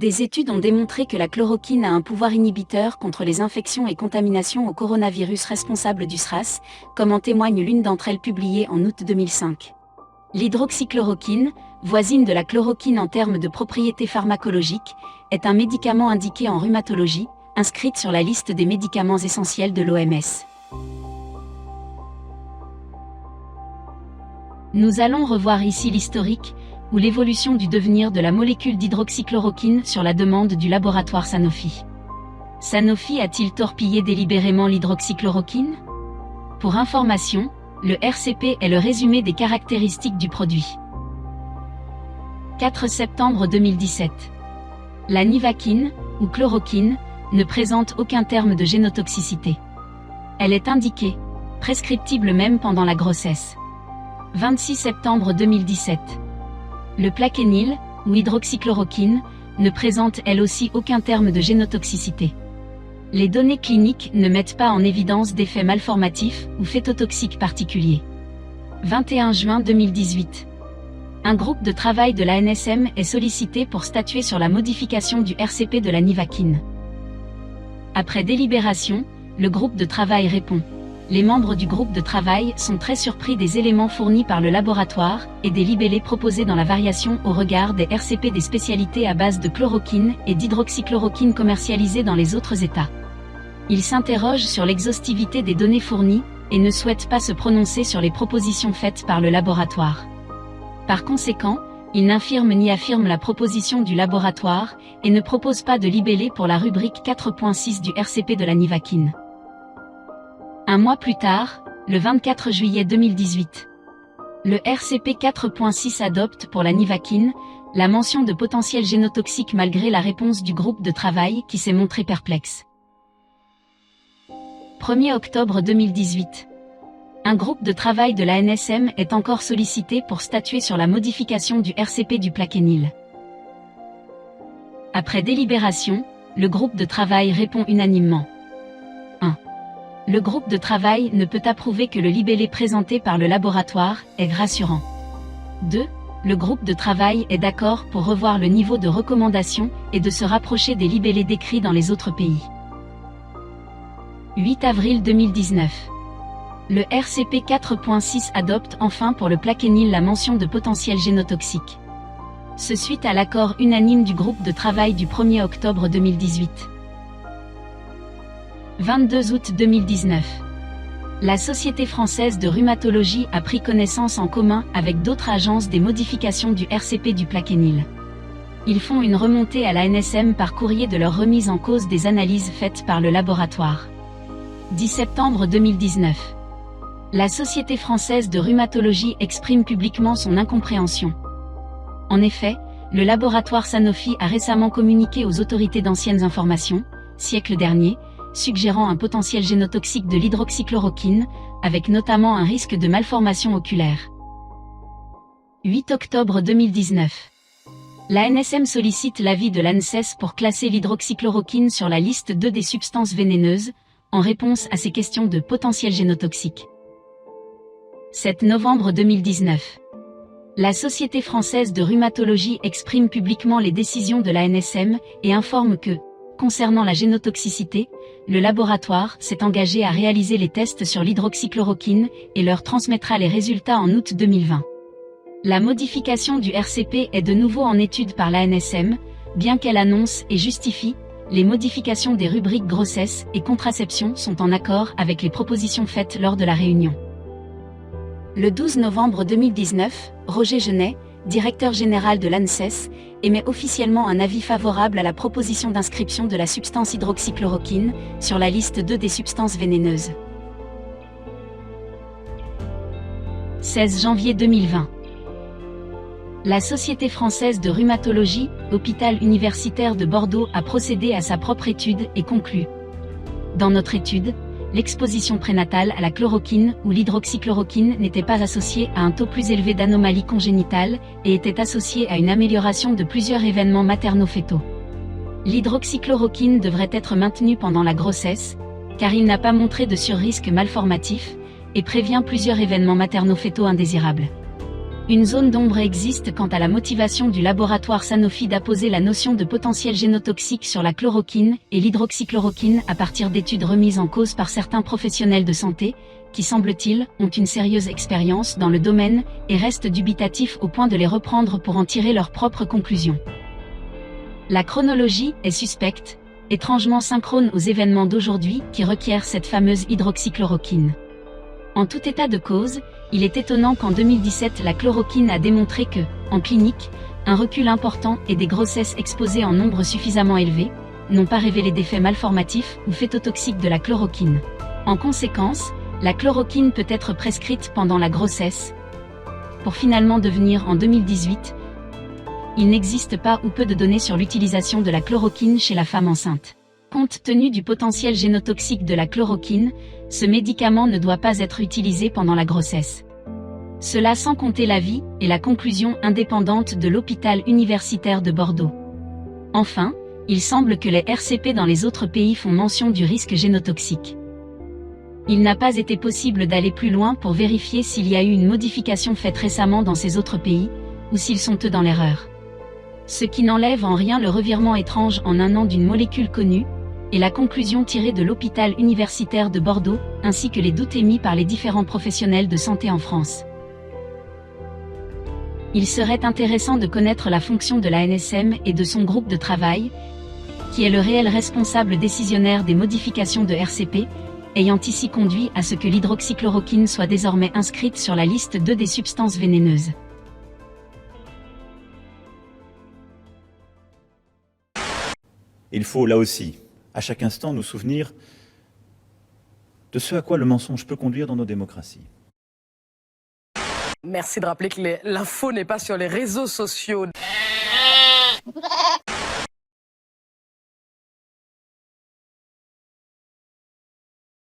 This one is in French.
Des études ont démontré que la chloroquine a un pouvoir inhibiteur contre les infections et contaminations au coronavirus responsable du SRAS, comme en témoigne l'une d'entre elles publiée en août 2005. L'hydroxychloroquine, voisine de la chloroquine en termes de propriétés pharmacologiques, est un médicament indiqué en rhumatologie, inscrite sur la liste des médicaments essentiels de l'OMS. Nous allons revoir ici l'historique, ou l'évolution du devenir de la molécule d'hydroxychloroquine sur la demande du laboratoire Sanofi. Sanofi a-t-il torpillé délibérément l'hydroxychloroquine? Pour information, le RCP est le résumé des caractéristiques du produit. 4 septembre 2017. La nivaquine, ou chloroquine, ne présente aucun terme de génotoxicité. Elle est indiquée, prescriptible même pendant la grossesse. 26 septembre 2017. Le plaquenil, ou hydroxychloroquine, ne présente elle aussi aucun terme de génotoxicité. Les données cliniques ne mettent pas en évidence d'effets malformatifs ou phétotoxiques particuliers. 21 juin 2018. Un groupe de travail de l'ANSM est sollicité pour statuer sur la modification du RCP de la nivaquine. Après délibération, le groupe de travail répond. Les membres du groupe de travail sont très surpris des éléments fournis par le laboratoire et des libellés proposés dans la variation au regard des RCP des spécialités à base de chloroquine et d'hydroxychloroquine commercialisées dans les autres États. Ils s'interrogent sur l'exhaustivité des données fournies et ne souhaitent pas se prononcer sur les propositions faites par le laboratoire. Par conséquent, ils n'infirment ni affirment la proposition du laboratoire et ne proposent pas de libellé pour la rubrique 4.6 du RCP de la nivaquine. Un mois plus tard, le 24 juillet 2018, le RCP 4.6 adopte pour la nivaquine la mention de potentiel génotoxique malgré la réponse du groupe de travail qui s'est montré perplexe. 1er octobre 2018. Un groupe de travail de l'ANSM est encore sollicité pour statuer sur la modification du RCP du plaquenil. Après délibération, le groupe de travail répond unanimement. 1. Le groupe de travail ne peut approuver que le libellé présenté par le laboratoire est rassurant. 2. Le groupe de travail est d'accord pour revoir le niveau de recommandation et de se rapprocher des libellés décrits dans les autres pays. 8 avril 2019. Le RCP 4.6 adopte enfin pour le plaquenil la mention de potentiel génotoxique. Ce suite à l'accord unanime du groupe de travail du 1er octobre 2018. 22 août 2019. La Société française de rhumatologie a pris connaissance en commun avec d'autres agences des modifications du RCP du plaquenil. Ils font une remontée à l'ANSM par courrier de leur remise en cause des analyses faites par le laboratoire. 10 septembre 2019. La Société française de rhumatologie exprime publiquement son incompréhension. En effet, le laboratoire Sanofi a récemment communiqué aux autorités d'anciennes informations, siècle dernier, suggérant un potentiel génotoxique de l'hydroxychloroquine, avec notamment un risque de malformation oculaire. 8 octobre 2019. L'ANSM sollicite l'avis de l'ANSES pour classer l'hydroxychloroquine sur la liste 2 des substances vénéneuses, en réponse à ces questions de potentiel génotoxique. 7 novembre 2019. La Société française de rhumatologie exprime publiquement les décisions de l'ANSM et informe que, concernant la génotoxicité, le laboratoire s'est engagé à réaliser les tests sur l'hydroxychloroquine et leur transmettra les résultats en août 2020. La modification du RCP est de nouveau en étude par l'ANSM, bien qu'elle annonce et justifie, les modifications des rubriques grossesse et contraception sont en accord avec les propositions faites lors de la réunion. Le 12 novembre 2019, Roger Genet, directeur général de l'ANSES, émet officiellement un avis favorable à la proposition d'inscription de la substance hydroxychloroquine sur la liste 2 des substances vénéneuses. 16 janvier 2020. La Société française de rhumatologie, hôpital universitaire de Bordeaux a procédé à sa propre étude et conclut. Dans notre étude, l'exposition prénatale à la chloroquine ou l'hydroxychloroquine n'était pas associée à un taux plus élevé d'anomalies congénitales et était associée à une amélioration de plusieurs événements maternofœtaux. L'hydroxychloroquine devrait être maintenue pendant la grossesse, car il n'a pas montré de surrisque malformatif, et prévient plusieurs événements maternofœtaux indésirables. Une zone d'ombre existe quant à la motivation du laboratoire Sanofi d'apposer la notion de potentiel génotoxique sur la chloroquine et l'hydroxychloroquine à partir d'études remises en cause par certains professionnels de santé, qui semble-t-il, ont une sérieuse expérience dans le domaine et restent dubitatifs au point de les reprendre pour en tirer leurs propres conclusions. La chronologie est suspecte, étrangement synchrone aux événements d'aujourd'hui qui requièrent cette fameuse hydroxychloroquine. En tout état de cause, il est étonnant qu'en 2017 la chloroquine a démontré que, en clinique, un recul important et des grossesses exposées en nombre suffisamment élevé, n'ont pas révélé d'effets malformatifs ou phétotoxiques de la chloroquine. En conséquence, la chloroquine peut être prescrite pendant la grossesse, pour finalement devenir en 2018. Il n'existe pas ou peu de données sur l'utilisation de la chloroquine chez la femme enceinte. Compte tenu du potentiel génotoxique de la chloroquine, ce médicament ne doit pas être utilisé pendant la grossesse. Cela sans compter l'avis et la conclusion indépendante de l'hôpital universitaire de Bordeaux. Enfin, il semble que les RCP dans les autres pays font mention du risque génotoxique. Il n'a pas été possible d'aller plus loin pour vérifier s'il y a eu une modification faite récemment dans ces autres pays, ou s'ils sont eux dans l'erreur. Ce qui n'enlève en rien le revirement étrange en un an d'une molécule connue, et la conclusion tirée de l'hôpital universitaire de Bordeaux, ainsi que les doutes émis par les différents professionnels de santé en France. Il serait intéressant de connaître la fonction de l'ANSM et de son groupe de travail, qui est le réel responsable décisionnaire des modifications de RCP, ayant ici conduit à ce que l'hydroxychloroquine soit désormais inscrite sur la liste 2 des substances vénéneuses. Il faut là aussi, à chaque instant, nous souvenir de ce à quoi le mensonge peut conduire dans nos démocraties. Merci de rappeler que l'info n'est pas sur les réseaux sociaux.